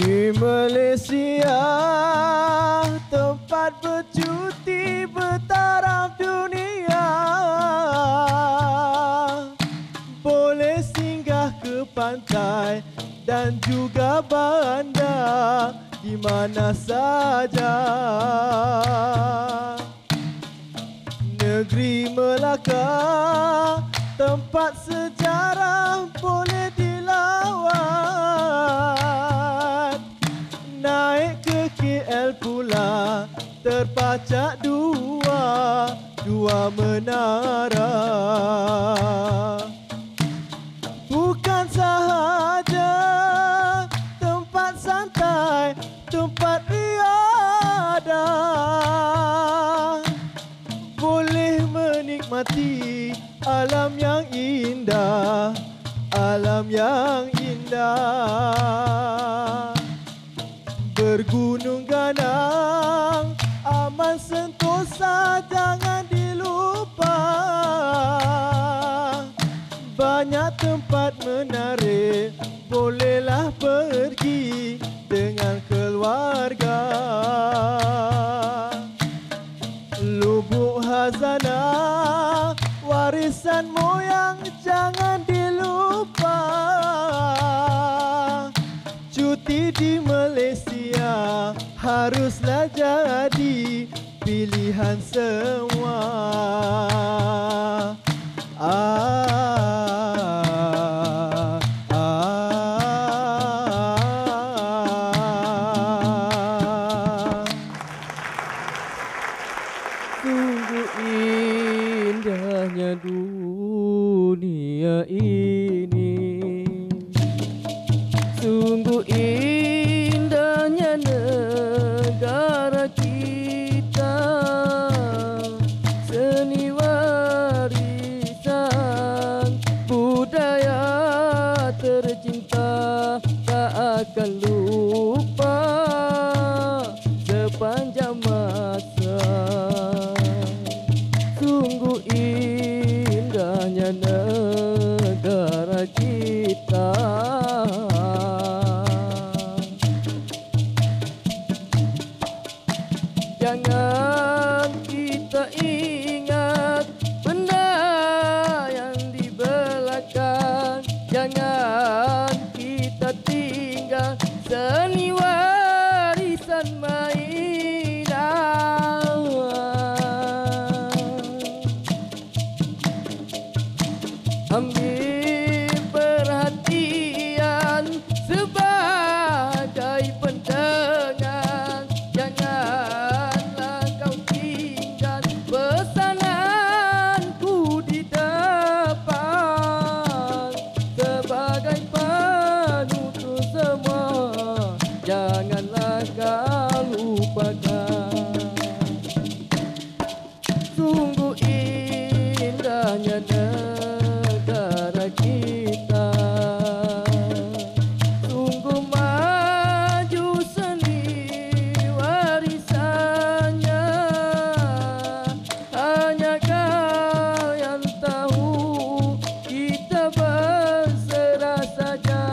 Di Malaysia, tempat bercuti bertaraf dunia, boleh singgah ke pantai dan juga bandar di mana saja. Negeri Melaka, tempat sejarah boleh dilawat. Naik ke KL pula, terpacak dua menara. Bukan sahaja tempat santai, tempat riadah, boleh menikmati alam yang indah, alam yang indah. Bergunung ganang, aman sentosa jangan dilupa. Banyak tempat menarik, bolehlah pergi dengan keluarga. Lubuk Hazanah, warisan moyang jangan dilupa. Cuti di Malaysia haruslah jadi pilihan semua. Sungguh indahnya dunia ini, sungguh indahnya negara kita. Seni warisan budaya tercinta tak akan lupa sepanjang masa. Sungguh indahnya negara kita. Jangan kita ingat benda yang di belakang, jangan kita tinggal seni warisan mainan. Ambil perhatian sebagai pendengar, janganlah kau tinggal pesananku di depan. Sebagai penutup semua, janganlah kau lupakan. Sungguh indahnya negara kita, sungguh maju seni warisannya. Hanya kau yang tahu, kita berserah saja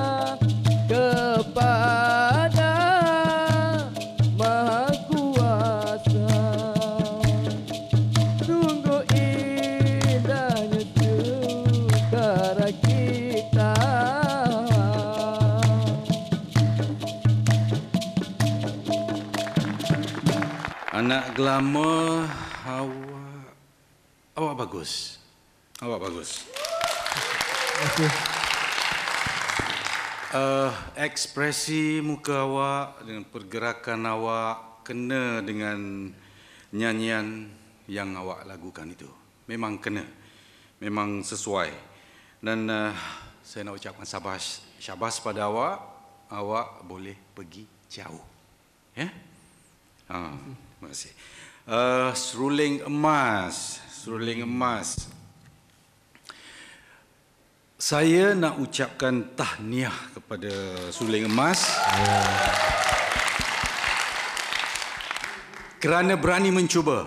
kepada Maha Kuasa. Sungguh indahnya negara kita. Anak glamour, awak bagus. Awak bagus. Ekspresi muka awak dengan pergerakan awak kena dengan nyanyian yang awak lagukan itu. Memang kena. Memang sesuai. Dan saya nak ucapkan syabas pada awak. Awak boleh pergi jauh. Ya? Terima kasih. Seruling emas. Seruling emas. Saya nak ucapkan tahniah kepada Seruling Emas kerana berani mencuba.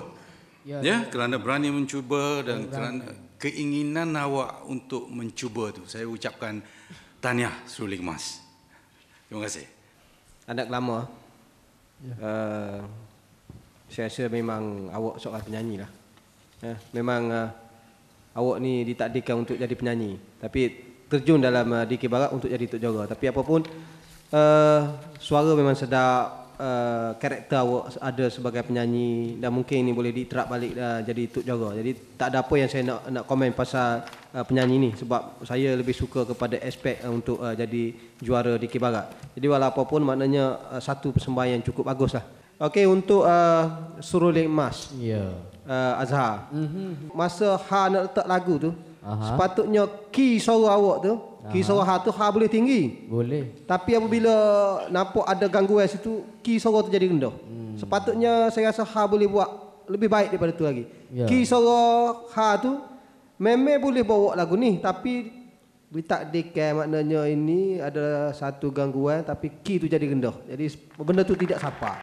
Ya, kerana berani mencuba dan kerana keinginan awak untuk mencuba tu. Saya ucapkan tahniah Seruling Emas. Terima kasih. anak lama. Saya rasa memang awak seorang penyanyi lah. Memang awak ni ditakdirkan untuk jadi penyanyi, tapi terjun dalam DK Barat untuk jadi Tok Jora. Tapi apapun, suara memang sedap, karakter awak ada sebagai penyanyi, dan mungkin ini boleh diterap balik jadi Tok Jora. Jadi tak ada apa yang saya nak komen pasal penyanyi ni, sebab saya lebih suka kepada aspek untuk jadi juara DK Barat. Jadi walau apapun, maknanya satu persembahan yang cukup bagus lah. Okey, untuk Seruling Emas, Azhar, masa Ha nak letak lagu tu, sepatutnya key suara awak tu, key suara Ha tu, Ha boleh tinggi. Boleh. Tapi apabila nampak ada gangguan situ, key suara tu jadi rendah. Sepatutnya saya rasa Ha boleh buat lebih baik daripada tu lagi. Key suara Ha tu memang boleh bawa lagu ni, tapi ditakdirkan maknanya ini ada satu gangguan, tapi key tu jadi rendah. Jadi benda tu tidak sapa.